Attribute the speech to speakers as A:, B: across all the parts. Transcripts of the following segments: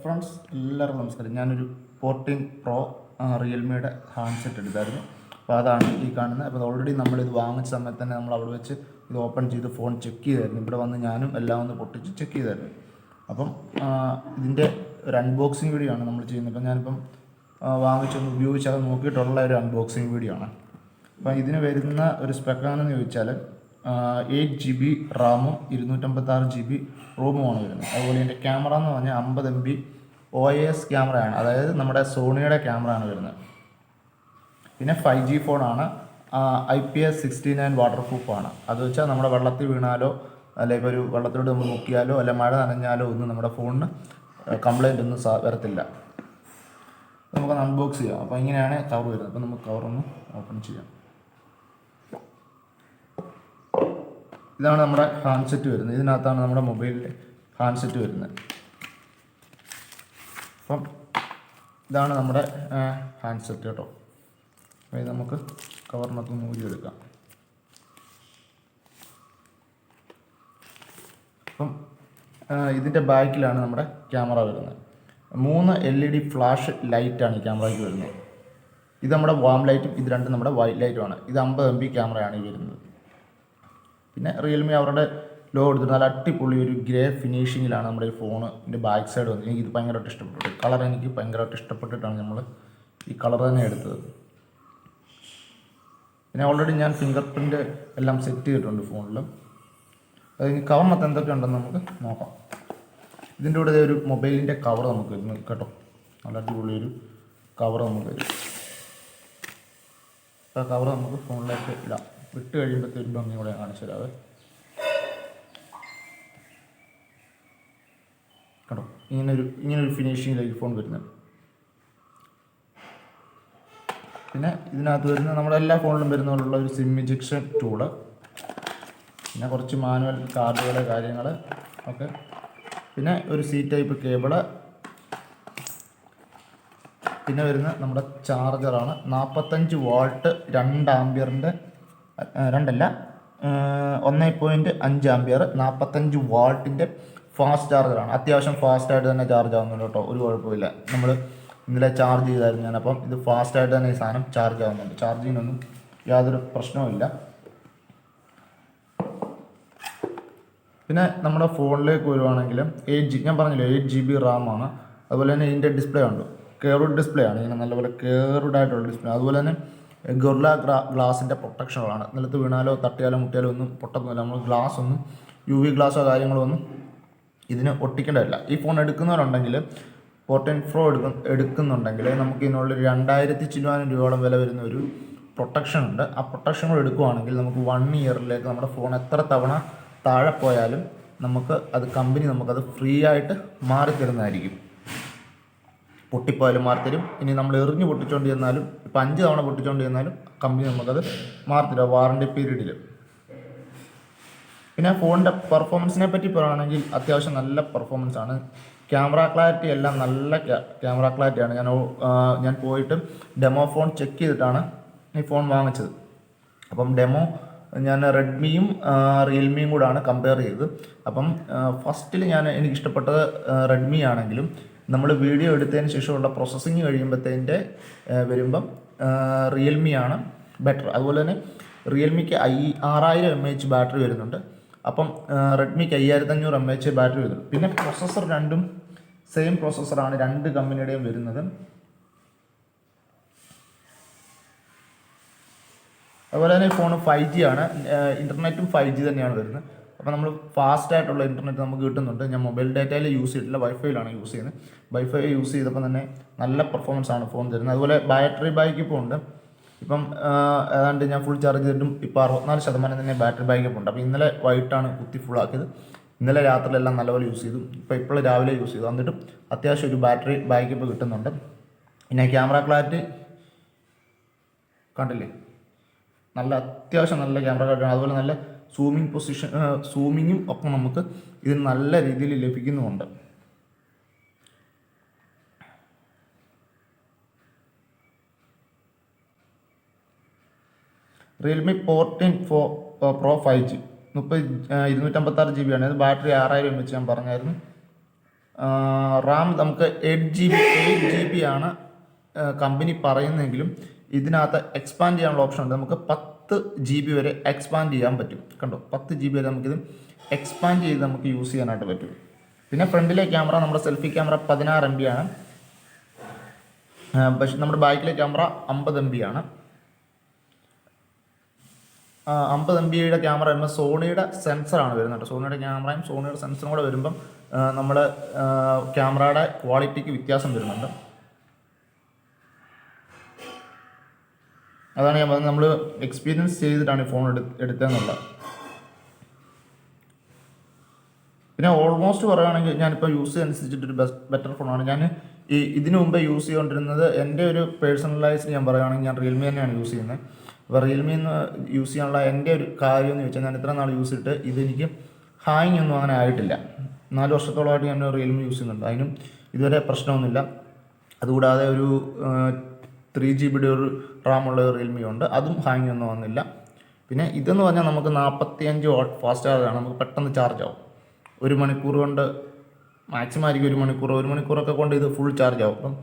A: Friends എല്ലാവർക്കും നമസ്കാരം. ഞാനൊരു 14 Pro റിയൽമിയുടെ ഹാൻഡ്സെറ്റ് എടുത്തായിരുന്നു. അപ്പോൾ അതാണ് ഈ കാണുന്നത്. അപ്പോൾ ഓൾറെഡി നമ്മളിത് വാങ്ങിച്ച സമയത്ത് തന്നെ നമ്മൾ അവിടെ വെച്ച് ഇത് ഓപ്പൺ ചെയ്ത് ഫോൺ ചെക്ക് ചെയ്തായിരുന്നു. ഇവിടെ വന്ന് ഞാനും എല്ലാം ഒന്ന് പൊട്ടിച്ച് ചെക്ക് ചെയ്തായിരുന്നു. അപ്പം ഇതിൻ്റെ ഒരു അൺബോക്സിങ് വീഡിയോ ആണ് നമ്മൾ ചെയ്യുന്നത്. അപ്പം ഞാനിപ്പം വാങ്ങിച്ചൊന്ന് ഉപയോഗിച്ച് അത് നോക്കിയിട്ടുള്ള ഒരു അൺബോക്സിങ് വീഡിയോ ആണ്. അപ്പം ഇതിന് വരുന്ന ഒരു സ്പെക്കാണെന്ന് ചോദിച്ചാൽ 8 GB റാമും 256 GB റോമുമാണ് വരുന്നത്. അതുപോലെ എൻ്റെ ക്യാമറ എന്ന് പറഞ്ഞാൽ 50 MB OIS ക്യാമറയാണ്, അതായത് നമ്മുടെ സോണിയുടെ ക്യാമറയാണ് വരുന്നത്. പിന്നെ 5G ഫോണാണ്, IPS 69 വാട്ടർ പ്രൂഫാണ്. അത് വെച്ചാൽ നമ്മുടെ വെള്ളത്തിൽ വീണാലോ അല്ലെങ്കിൽ ഇപ്പോൾ ഒരു വെള്ളത്തിലോട്ട് നമ്മൾ മുക്കിയാലോ അല്ല മഴ നനഞ്ഞാലോ ഒന്നും നമ്മുടെ ഫോണിന് കംപ്ലൈൻ്റ് ഒന്നും വരത്തില്ല. നമുക്കൊന്ന് അൺബോക്സ് ചെയ്യാം. അപ്പോൾ ഇങ്ങനെയാണ് കവർ വരുന്നത്. അപ്പോൾ നമുക്ക് കവറൊന്ന് ഓപ്പൺ ചെയ്യാം. ഇതാണ് നമ്മുടെ ഹാൻഡ്സെറ്റ് വരുന്നത്. ഇതിനകത്താണ് നമ്മുടെ മൊബൈലിലെ ഹാൻഡ്സെറ്റ് വരുന്നത്. അപ്പം ഇതാണ് നമ്മുടെ ഹാൻഡ്സെറ്റ് കേട്ടോ. അപ്പോൾ ഇത് നമുക്ക് കവറിനകത്ത് മൂടിയെടുക്കാം. അപ്പം ഇതിൻ്റെ ബാക്കിലാണ് നമ്മുടെ ക്യാമറ വരുന്നത്. 3 LED ഫ്ലാഷ് ലൈറ്റാണ് ഈ ക്യാമറയ്ക്ക് വരുന്നത്. ഇത് നമ്മുടെ വാം ലൈറ്റും ഇത് രണ്ടും നമ്മുടെ വൈറ്റ് ലൈറ്റുമാണ്. ഇത് 50 MB ക്യാമറയാണ് ഈ വരുന്നത്. പിന്നെ റിയൽമി അവരുടെ ലോ എടുത്തിട്ട് നല്ല അടിപൊളി ഒരു ഗ്രേ ഫിനിഷിങ്ങിലാണ് നമ്മുടെ ഈ ഫോണിൻ്റെ ബാക്ക് സൈഡ് വന്നത്. എനിക്ക് ഇത് ഭയങ്കരമായിട്ട് ഇഷ്ടപ്പെട്ടു. കളർ എനിക്ക് ഭയങ്കരമായിട്ട് ഇഷ്ടപ്പെട്ടിട്ടാണ് നമ്മൾ ഈ കളർ തന്നെ എടുത്തത്. പിന്നെ ഓൾറെഡി ഞാൻ ഫിംഗർ പ്രിൻ്റ് എല്ലാം സെറ്റ് ചെയ്തിട്ടുണ്ട് ഫോണിൽ. അത് ഇനി കവറിനകത്ത് എന്തൊക്കെ ഉണ്ടെന്ന് നമുക്ക് നോക്കാം. ഇതിൻ്റെ കൂടെ ഒരു മൊബൈലിൻ്റെ കവർ നമുക്ക് വരുന്നു കേട്ടോ. നല്ല അടിപൊളി ഒരു കവർ നമുക്ക് വരും. ആ കവർ നമുക്ക് ഫോണിലേക്ക് ഇടാം. വിട്ട് കഴിയുമ്പോഴത്തെ ഒരു ഭംഗി കൂടെ കാണിച്ചു തരാവേ കേട്ടോ. ഇങ്ങനൊരു ഫിനിഷിങ്ങിലേക്ക് ഫോൺ വരുന്നത്. പിന്നെ ഇതിനകത്ത് വരുന്ന നമ്മുടെ എല്ലാ ഫോണിലും വരുന്നതിലുള്ള ഒരു സിം ഇജക്ഷൻ ടൂള്, പിന്നെ കുറച്ച് മാനുവൽ കാർഡുകൾ കാര്യങ്ങൾ ഒക്കെ, പിന്നെ ഒരു C ടൈപ്പ് കേബിള്, പിന്നെ വരുന്ന നമ്മുടെ ചാർജറാണ്. 45 വാട്ട് 2 ആംപിയറിൻ്റെ 1.5 ആംപിയർ 45 വാട്ടിൻ്റെ ഫാസ്റ്റ് ചാർജറാണ്. അത്യാവശ്യം ഫാസ്റ്റായിട്ട് തന്നെ ചാർജ് ആവുന്നുണ്ട് കേട്ടോ. ഒരു കുഴപ്പമില്ല. നമ്മൾ ഇന്നലെ ചാർജ് ചെയ്തായിരുന്നു ഞാൻ. അപ്പം ഇത് ഫാസ്റ്റായിട്ട് തന്നെ ഈ സാധനം ചാർജ് ആവുന്നുണ്ട്. ചാർജിങ്ങിനൊന്നും യാതൊരു പ്രശ്നവുമില്ല. പിന്നെ നമ്മുടെ ഫോണിലേക്ക് വരുവാണെങ്കിൽ ഞാൻ പറഞ്ഞില്ലേ 8 GB റാമാണ്. അതുപോലെ തന്നെ ഇതിൻ്റെ ഡിസ്പ്ലേ ഉണ്ട്, കേർവ്ഡ് ഡിസ്പ്ലേ ആണ്. ഇങ്ങനെ നല്ലപോലെ കേർവ്ഡ് ആയിട്ടുള്ള ഡിസ്പ്ലേ. അതുപോലെ തന്നെ ഗൊറില്ല ഗ്ലാസിൻ്റെ പ്രൊട്ടക്ഷനുകളാണ്. നിലത്ത് വീണാലോ തട്ടിയാലോ മുട്ടിയാലോ ഒന്നും പൊട്ടൊന്നുമില്ല. നമ്മൾ ഗ്ലാസ് ഒന്നും UV ഗ്ലാസോ കാര്യങ്ങളോ ഒന്നും ഇതിന് ഒട്ടിക്കേണ്ടതില്ല. ഈ ഫോൺ എടുക്കുന്നവരുണ്ടെങ്കിൽ 14 Pro എടുക്കുന്നുണ്ടെങ്കിൽ നമുക്ക് ഇതിനുള്ള 2000 ചില്ലുവാനും രൂപയോളം വില വരുന്ന ഒരു പ്രൊട്ടക്ഷൻ ഉണ്ട്. ആ പ്രൊട്ടക്ഷൻ കൂടെ എടുക്കുവാണെങ്കിൽ നമുക്ക് 1 ഇയറിലേക്ക് നമ്മുടെ ഫോൺ എത്ര തവണ താഴെ പോയാലും കമ്പനി നമുക്കത് ഫ്രീ ആയിട്ട് മാറിത്തരുന്നതായിരിക്കും. പൊട്ടിപ്പോയാലും മാറിത്തരും. ഇനി നമ്മൾ എറിഞ്ഞ് പൊട്ടിച്ചുകൊണ്ട് ചെന്നാലും ഇപ്പം 5 തവണ പൊട്ടിച്ചുകൊണ്ട് ചെന്നാലും കമ്പനി നമുക്കത് മാറിത്തരും വാറണ്ടി പീരീഡിൽ. പിന്നെ ഫോണിൻ്റെ പെർഫോമൻസിനെ പറ്റി പറയുകയാണെങ്കിൽ അത്യാവശ്യം നല്ല പെർഫോമൻസ് ആണ്. ക്യാമറ ക്ലാരിറ്റി എല്ലാം നല്ല ക്യാമറ ക്ലാരിറ്റിയാണ്. ഞാൻ പോയിട്ട് ഡെമോ ഫോൺ ചെക്ക് ചെയ്തിട്ടാണ് ഈ ഫോൺ വാങ്ങിച്ചത്. അപ്പം ഡെമോ ഞാൻ റെഡ്മിയും റിയൽമിയും കൂടാണ് കമ്പയർ ചെയ്തത്. അപ്പം ഫസ്റ്റിൽ എനിക്കിഷ്ടപ്പെട്ടത് റെഡ്മി ആണെങ്കിലും നമ്മൾ വീഡിയോ എടുത്തതിന് ശേഷമുള്ള പ്രോസസ്സിങ് കഴിയുമ്പോഴത്തേൻ്റെ വരുമ്പം റിയൽമിയാണ് ബെറ്റർ. അതുപോലെ തന്നെ റിയൽമിക്ക് 6000 mAh ബാറ്ററി വരുന്നുണ്ട്. അപ്പം റെഡ്മിക്ക് 5500 mAh ബാറ്ററി വരുന്നുണ്ട്. പിന്നെ പ്രോസസ്സർ രണ്ടും സെയിം പ്രോസസ്സറാണ് രണ്ട് കമ്പനിയുടെയും വരുന്നത്. അതുപോലെ തന്നെ ഫോൺ 5G ആണ്. ഇൻ്റർനെറ്റും 5G തന്നെയാണ് വരുന്നത്. അപ്പോൾ നമ്മൾ ഫാസ്റ്റായിട്ടുള്ള ഇൻ്റർനെറ്റ് നമുക്ക് കിട്ടുന്നുണ്ട്. ഞാൻ മൊബൈൽ ഡാറ്റയിൽ യൂസ് ചെയ്തിട്ടില്ല, വൈഫൈയിലാണ് യൂസ് ചെയ്യുന്നത്. വൈഫൈ യൂസ് ചെയ്തപ്പോൾ തന്നെ നല്ല പെർഫോമൻസ് ആണ് ഫോൺ തരുന്നത്. അതുപോലെ ബാറ്ററി ബാക്കപ്പ് ഉണ്ട്. ഇപ്പം ഏതാണ്ട് ഞാൻ ഫുൾ ചാർജ് ചെയ്തിട്ടും ഇപ്പോൾ 64% തന്നെ ബാറ്ററി ബാക്കപ്പ് ഉണ്ട്. അപ്പോൾ ഇന്നലെ വൈകിട്ടാണ് കുത്തി ഫുള്ളാക്കിയത്. ഇന്നലെ രാത്രിയിലെല്ലാം നല്ലപോലെ യൂസ് ചെയ്തു. ഇപ്പോൾ രാവിലെ യൂസ് ചെയ്തു. എന്നിട്ടും അത്യാവശ്യം ഒരു ബാറ്ററി ബാക്കപ്പ് കിട്ടുന്നുണ്ട്. പിന്നെ ക്യാമറ ക്ലാരിറ്റി കണ്ടില്ലേ, നല്ല അത്യാവശ്യം നല്ല ക്യാമറ ക്ലാരിറ്റിയാണ്. അതുപോലെ നല്ല സൂമിങ്ങും ഒക്കെ നമുക്ക് ഇത് നല്ല രീതിയിൽ ലഭിക്കുന്നുമുണ്ട്. റിയൽമി 14 Pro 5G 256 GB ആണ്. ഇത് ബാറ്ററി 6000 mAh ഞാൻ പറഞ്ഞായിരുന്നു. റാം നമുക്ക് 8 GB ആണ് കമ്പനി പറയുന്നെങ്കിലും ഇതിനകത്ത് എക്സ്പാൻഡ് ചെയ്യാനുള്ള ഓപ്ഷൻ ഉണ്ട്. നമുക്ക് 10 GB വരെ എക്സ്പാൻഡ് ചെയ്യാൻ പറ്റും. കണ്ടോ, 10 GB വരെ നമുക്കിത് എക്സ്പാൻഡ് ചെയ്ത് നമുക്ക് യൂസ് ചെയ്യാനായിട്ട് പറ്റും. പിന്നെ ഫ്രണ്ടിലെ ക്യാമറ നമ്മുടെ സെൽഫി ക്യാമറ 16 MB ആണ്. പക്ഷേ നമ്മുടെ ബാക്കിലെ ക്യാമറ 50 MB ആണ്. 50 MB ക്യാമറ വരുമ്പോൾ സോണിയുടെ സെൻസറാണ് വരുന്നത്. സോണിയുടെ ക്യാമറയും സോണിയുടെ സെൻസറും കൂടെ വരുമ്പം നമ്മുടെ ക്യാമറയുടെ ക്വാളിറ്റിക്ക് വ്യത്യാസം വരുന്നുണ്ട്. അതാണ് ഞാൻ പറഞ്ഞത്, നമ്മൾ എക്സ്പീരിയൻസ് ചെയ്തിട്ടാണ് ഈ ഫോൺ എടുത്തതെന്നുള്ളത്. പിന്നെ ഓൾമോസ്റ്റ് പറയുകയാണെങ്കിൽ ഞാനിപ്പോൾ യൂസ് അനുസരിച്ചിട്ടൊരു ബെറ്റർ ഫോണാണ്. ഞാൻ ഇതിനു മുമ്പ് യൂസ് ചെയ്തുകൊണ്ടിരുന്നത് എൻ്റെ ഒരു പേഴ്സണലൈസ്ഡ് ഞാൻ പറയുകയാണെങ്കിൽ ഞാൻ റിയൽമി തന്നെയാണ് യൂസ് ചെയ്യുന്നത്. അപ്പോൾ റിയൽമി യൂസ് ചെയ്യാനുള്ള എൻ്റെ ഒരു കാര്യം എന്ന് ചോദിച്ചാൽ, ഞാൻ ഇത്ര നാൾ യൂസ് ചെയ്തിട്ട് ഇതെനിക്ക് ഹാങ് ഒന്നും അങ്ങനെ ആയിട്ടില്ല. 4 വർഷത്തോളമായിട്ട് ഞാൻ റിയൽമി യൂസ് ചെയ്യുന്നുണ്ട്, അതിനും ഇതുവരെ പ്രശ്നമൊന്നുമില്ല. അതുകൂടാതെ ഒരു 3 GB ഒരു റാമുള്ള റിയൽമി ഉണ്ട്, അതും ഹാങ് ഒന്നും വന്നില്ല. പിന്നെ ഇതെന്ന് പറഞ്ഞാൽ നമുക്ക് 45 വാട്ട് ഫാസ്റ്റ് ചാർജാണ്, നമുക്ക് പെട്ടെന്ന് ചാർജ് ആവും. 1 മണിക്കൂർ കൊണ്ട് മാക്സിമം ആയിരിക്കും 1 മണിക്കൂറൊക്കെ കൊണ്ട് ഇത് ഫുൾ ചാർജ് ആവും. അപ്പം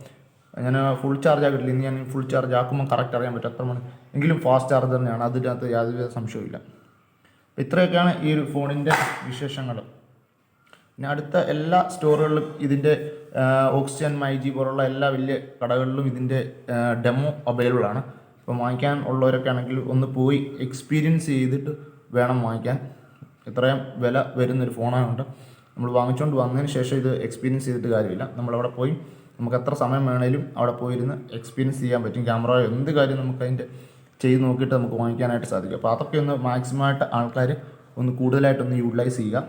A: ഞാൻ ഫുൾ ചാർജ് ആക്കിയിട്ടില്ല, ഇനി ഞാൻ ഫുൾ ചാർജ് ആക്കുമ്പോൾ കറക്റ്റ് അറിയാൻ പറ്റും എത്ര മണി എങ്കിലും ഫാസ്റ്റ് ചാർജ് തന്നെയാണ്, അതിനകത്ത് യാതൊരു സംശയമില്ല. അപ്പോൾ ഇത്രയൊക്കെയാണ് ഈ ഒരു ഫോണിൻ്റെ വിശേഷങ്ങൾ. പിന്നെ അടുത്ത എല്ലാ സ്റ്റോറുകളിലും ഇതിൻ്റെ ഓക്സിജൻ, മൈജി പോലുള്ള എല്ലാ വലിയ കടകളിലും ഇതിൻ്റെ ഡെമോ അവൈലബിൾ ആണ്. അപ്പോൾ വാങ്ങിക്കാൻ ഉള്ളവരൊക്കെ ആണെങ്കിൽ ഒന്ന് പോയി എക്സ്പീരിയൻസ് ചെയ്തിട്ട് വേണം വാങ്ങിക്കാൻ. ഇത്രയും വില വരുന്നൊരു ഫോണായതുകൊണ്ട് നമ്മൾ വാങ്ങിച്ചുകൊണ്ട് വന്നതിന് ശേഷം ഇത് എക്സ്പീരിയൻസ് ചെയ്തിട്ട് കാര്യമില്ല. നമ്മളവിടെ പോയി നമുക്ക് എത്ര സമയം വേണേലും അവിടെ പോയിരുന്ന് എക്സ്പീരിയൻസ് ചെയ്യാൻ പറ്റും. ക്യാമറ എന്ത് കാര്യം നമുക്ക് അതിൻ്റെ ചെയ്ത് നോക്കിയിട്ട് നമുക്ക് വാങ്ങിക്കാനായിട്ട് സാധിക്കും. അപ്പോൾ അതൊക്കെ ഒന്ന് മാക്സിമമായിട്ട് ആൾക്കാർ ഒന്ന് കൂടുതലായിട്ടൊന്ന് യൂട്ടിലൈസ് ചെയ്യുക.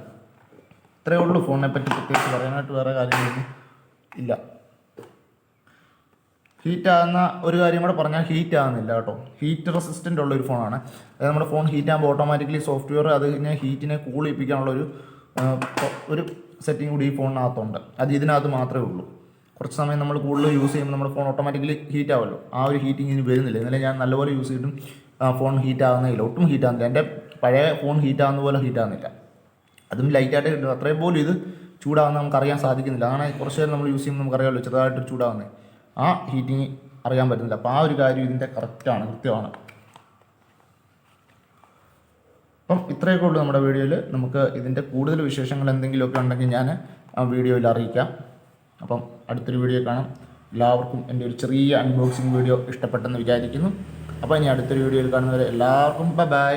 A: ഇത്രയേ ഉള്ളൂ ഫോണിനെ പറ്റി പ്രത്യേകിച്ച് പറയാനായിട്ട്. വേറെ കാര്യങ്ങളൊന്നും ഇല്ല. ഹീറ്റാകുന്ന ഒരു കാര്യം കൂടെ പറഞ്ഞാൽ, ഹീറ്റ് ആകുന്നില്ല കേട്ടോ. ഹീറ്റ് റെസിസ്റ്റൻ്റ് ഉള്ളൊരു ഫോണാണ്. അതായത് നമ്മുടെ ഫോൺ ഹീറ്റ് ആകുമ്പോൾ ഓട്ടോമാറ്റിക്കലി സോഫ്റ്റ്വെയർ അതിനെ ഹീറ്റിനെ കൂൾ ചെയ്യിപ്പിക്കാനുള്ളൊരു ഒരു സെറ്റിംഗ് കൂടി ഈ ഫോണിനകത്തുണ്ട്. അത് ഇതിനകത്ത് മാത്രമേ ഉള്ളൂ. കുറച്ച് സമയം നമ്മൾ കൂടുതൽ യൂസ് ചെയ്യുമ്പോൾ നമ്മുടെ ഫോൺ ഓട്ടോമാറ്റിക്കലി ഹീറ്റ് ആവുമല്ലോ, ആ ഒരു ഹീറ്റിംഗ് ഇനി വരുന്നില്ല. ഇന്നലെ ഞാൻ നല്ലപോലെ യൂസ് ചെയ്തിട്ടും ഫോൺ ഹീറ്റ് ആകുന്നില്ല, ഒട്ടും ഹീറ്റ് ആകുന്നില്ല. എൻ്റെ പഴയ ഫോൺ ഹീറ്റ് ആകുന്ന പോലെ ഹീറ്റ് ആകുന്നില്ല, അതും ലൈറ്റായിട്ട് കിട്ടും. അത്രയും പോലും ഇത് ചൂടാകുന്ന നമുക്കറിയാൻ സാധിക്കുന്നില്ല. അതാണ് കുറച്ച് നേരം നമ്മൾ യൂസ് ചെയ്യുമ്പോൾ നമുക്കറിയാമല്ലോ ചെറുതായിട്ട് ചൂടാകുന്നത്, ആ ഹീറ്റിങ് അറിയാൻ പറ്റുന്നില്ല. അപ്പോൾ ആ ഒരു കാര്യം ഇതിൻ്റെ കൃത്യമാണ്. അപ്പം ഇത്രയൊക്കെ ഉള്ളൂ നമ്മുടെ വീഡിയോയിൽ. നമുക്ക് ഇതിൻ്റെ കൂടുതൽ വിശേഷങ്ങൾ എന്തെങ്കിലുമൊക്കെ ഉണ്ടെങ്കിൽ ഞാൻ ആ വീഡിയോയിൽ അറിയിക്കാം. അപ്പം അടുത്തൊരു വീഡിയോ കാണാം. എല്ലാവർക്കും എൻ്റെ ഒരു ചെറിയ അൺബോക്സിങ് വീഡിയോ ഇഷ്ടപ്പെട്ടെന്ന് വിചാരിക്കുന്നു. അപ്പോൾ ഇനി അടുത്തൊരു വീഡിയോയിൽ കാണുന്നവരെ എല്ലാവർക്കും ബൈ.